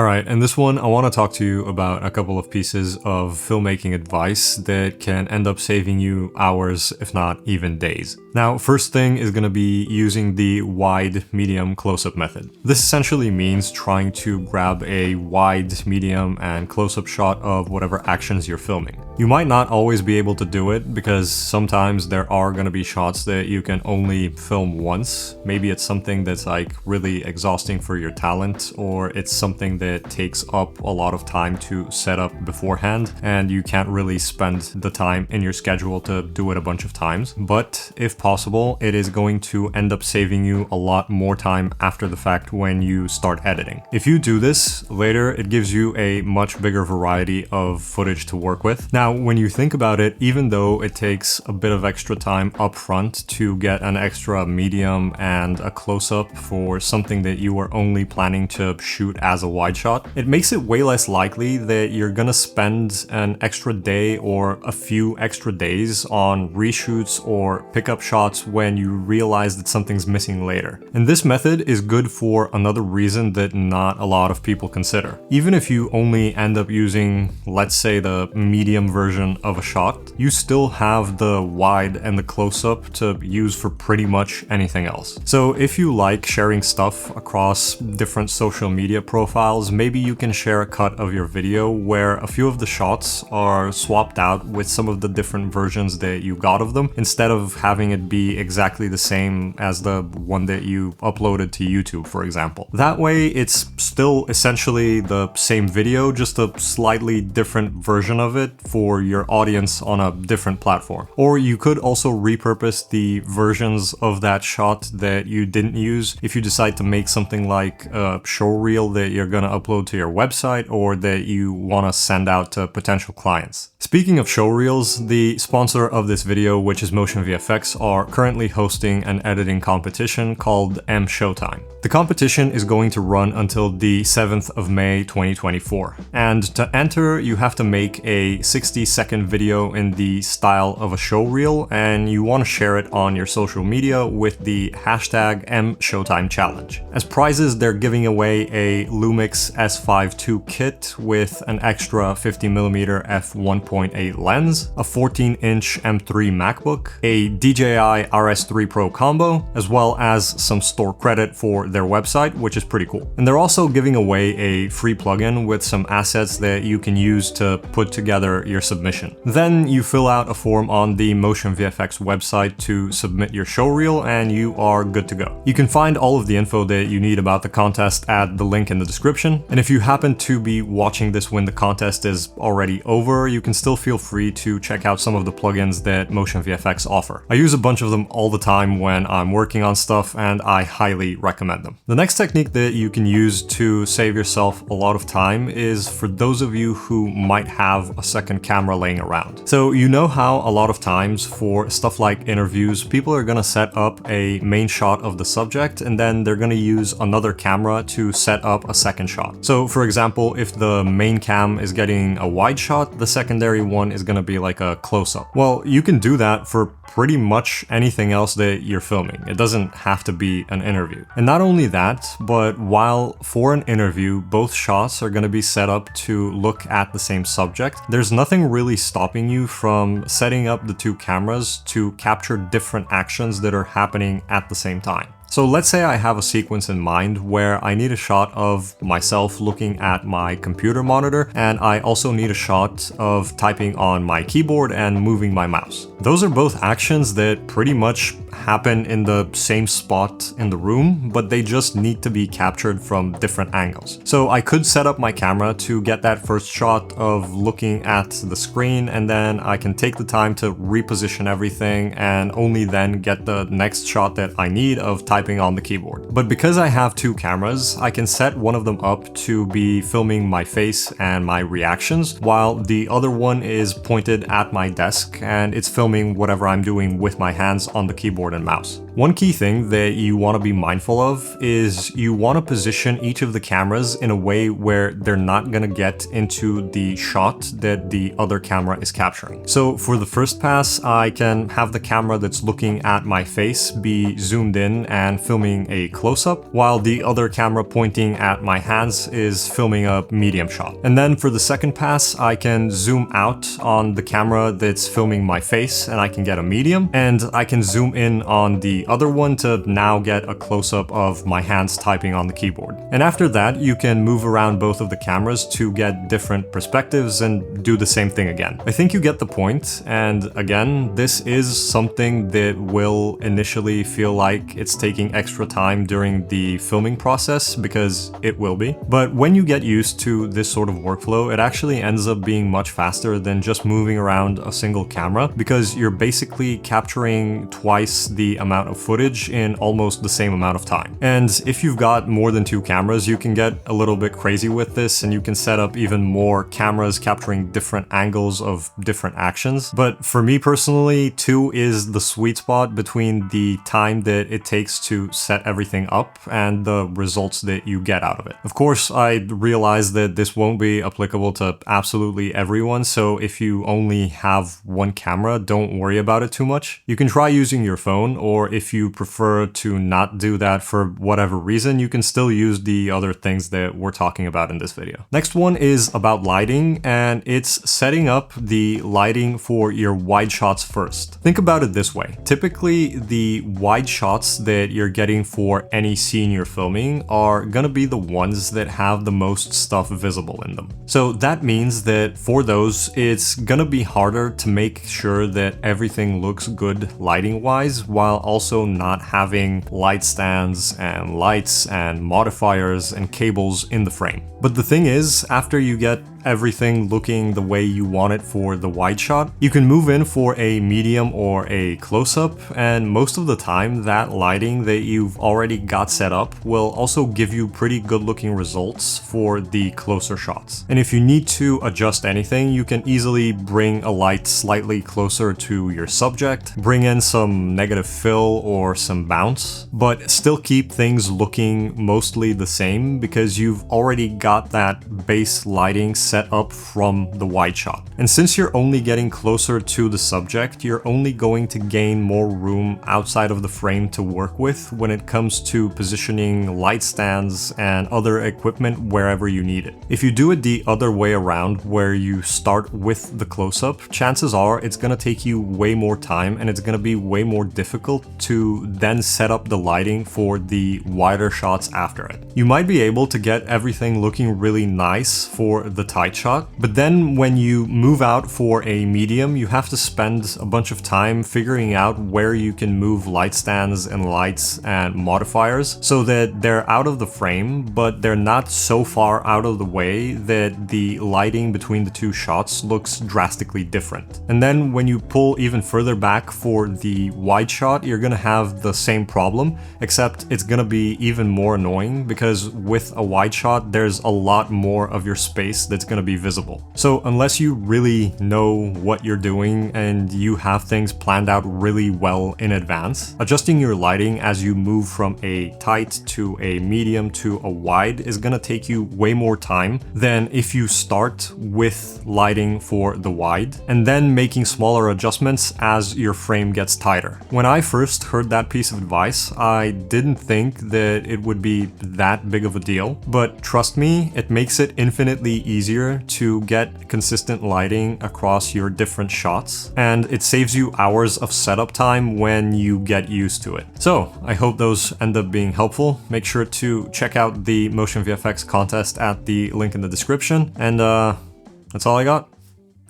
Alright, in this one I want to talk to you about a couple of pieces of filmmaking advice that can end up saving you hours, if not even days. Now, first thing is going to be using the wide, medium, close-up method. This essentially means trying to grab a wide, medium, and close-up shot of whatever actions you're filming. You might not always be able to do it because sometimes there are going to be shots that you can only film once. Maybe it's something that's like really exhausting for your talent, or it's something that takes up a lot of time to set up beforehand and you can't really spend the time in your schedule to do it a bunch of times. But if possible, it is going to end up saving you a lot more time after the fact when you start editing. If you do this later, it gives you a much bigger variety of footage to work with. Now, when you think about it, even though it takes a bit of extra time up front to get an extra medium and a close-up for something that you were only planning to shoot as a wide shot, it makes it way less likely that you're gonna spend an extra day or a few extra days on reshoots or pickup shots when you realize that something's missing later. And this method is good for another reason that not a lot of people consider. Even if you only end up using, let's say, the medium version of a shot, you still have the wide and the close-up to use for pretty much anything else. So if you like sharing stuff across different social media profiles, maybe you can share a cut of your video where a few of the shots are swapped out with some of the different versions that you got of them, instead of having it be exactly the same as the one that you uploaded to YouTube, for example. That way, it's still essentially the same video, just a slightly different version of it for your audience on a different platform. Or you could also repurpose the versions of that shot that you didn't use if you decide to make something like a show reel that you're gonna upload to your website or that you want to send out to potential clients. Speaking of show reels, the sponsor of this video, which is Motion VFX, are currently hosting an editing competition called M Showtime. The competition is going to run until the 7th of May 2024, and to enter you have to make a 60-second video in the style of a show reel, and you want to share it on your social media with the hashtag #MShowtimeChallenge. As prizes, they're giving away a Lumix S5 II kit with an extra 50mm f1.8 lens, a 14-inch M3 MacBook, a DJI RS3 Pro combo, as well as some store credit for their website, which is pretty cool. And they're also giving away a free plugin with some assets that you can use to put together your submission. Then you fill out a form on the Motion VFX website to submit your show reel and you are good to go. You can find all of the info that you need about the contest at the link in the description. And if you happen to be watching this when the contest is already over, you can still feel free to check out some of the plugins that Motion VFX offer. I use a bunch of them all the time when I'm working on stuff and I highly recommend them. The next technique that you can use to save yourself a lot of time is for those of you who might have a second camera laying around. So you know how a lot of times for stuff like interviews, people are gonna set up a main shot of the subject and then they're gonna use another camera to set up a second shot. So for example, if the main cam is getting a wide shot, the secondary one is gonna be like a close-up. Well, you can do that for pretty much anything else that you're filming. It doesn't have to be an interview. And not only that, but while for an interview, both shots are gonna be set up to look at the same subject, there's nothing really stopping you from setting up the two cameras to capture different actions that are happening at the same time. So let's say I have a sequence in mind where I need a shot of myself looking at my computer monitor, and I also need a shot of typing on my keyboard and moving my mouse. Those are both actions that pretty much happen in the same spot in the room, but they just need to be captured from different angles. So I could set up my camera to get that first shot of looking at the screen, and then I can take the time to reposition everything and only then get the next shot that I need of typing on the keyboard. But because I have two cameras, I can set one of them up to be filming my face and my reactions, while the other one is pointed at my desk and it's filming whatever I'm doing with my hands on the keyboard and mouse. One key thing that you want to be mindful of is you want to position each of the cameras in a way where they're not going to get into the shot that the other camera is capturing. So for the first pass, I can have the camera that's looking at my face be zoomed in and filming a close-up, while the other camera pointing at my hands is filming a medium shot. And then for the second pass, I can zoom out on the camera that's filming my face and I can get a medium, and I can zoom in on the other one to now get a close-up of my hands typing on the keyboard. And after that, you can move around both of the cameras to get different perspectives and do the same thing again. I think you get the point, and again, this is something that will initially feel like it's taking extra time during the filming process, because it will be. But when you get used to this sort of workflow, it actually ends up being much faster than just moving around a single camera, because you're basically capturing twice the amount of footage in almost the same amount of time. And if you've got more than 2 cameras, you can get a little bit crazy with this, and you can set up even more cameras capturing different angles of different actions. But for me personally, 2 is the sweet spot between the time that it takes to set everything up and the results that you get out of it. Of course, I realize that this won't be applicable to absolutely everyone, so if you only have 1 camera, don't worry about it too much. You can try using your phone, or if you prefer to not do that for whatever reason, you can still use the other things that we're talking about in this video. Next one is about lighting, and it's setting up the lighting for your wide shots first. Think about it this way. Typically, the wide shots that you're getting for any scene you're filming are gonna be the ones that have the most stuff visible in them. So that means that for those, it's gonna be harder to make sure that everything looks good lighting-wise, while also not having light stands and lights and modifiers and cables in the frame. But the thing is, after you get everything looking the way you want it for the wide shot, you can move in for a medium or a close-up, and most of the time that lighting that you've already got set up will also give you pretty good looking results for the closer shots. And if you need to adjust anything, you can easily bring a light slightly closer to your subject, bring in some negative fill or some bounce, but still keep things looking mostly the same, because you've already got that base lighting set up from the wide shot. And since you're only getting closer to the subject, you're only going to gain more room outside of the frame to work with when it comes to positioning light stands and other equipment wherever you need it. If you do it the other way around, where you start with the close-up, chances are it's gonna take you way more time, and it's gonna be way more difficult to then set up the lighting for the wider shots after it. You might be able to get everything looking really nice for the tight shot, but then when you move out for a medium, you have to spend a bunch of time figuring out where you can move light stands and lights and modifiers so that they're out of the frame, but they're not so far out of the way that the lighting between the 2 shots looks drastically different. And then when you pull even further back for the wide shot, you're gonna have the same problem, except it's gonna be even more annoying, because with a wide shot, there's a lot more of your space that's going to be visible. So unless you really know what you're doing and you have things planned out really well in advance, adjusting your lighting as you move from a tight to a medium to a wide is going to take you way more time than if you start with lighting for the wide and then making smaller adjustments as your frame gets tighter. When I first heard that piece of advice, I didn't think that it would be that big of a deal, but trust me, it makes it infinitely easier to get consistent lighting across your different shots, and it saves you hours of setup time when you get used to it. So I hope those end up being helpful. Make sure to check out the Motion VFX contest at the link in the description, and that's all I got.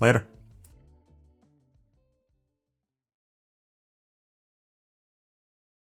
Later.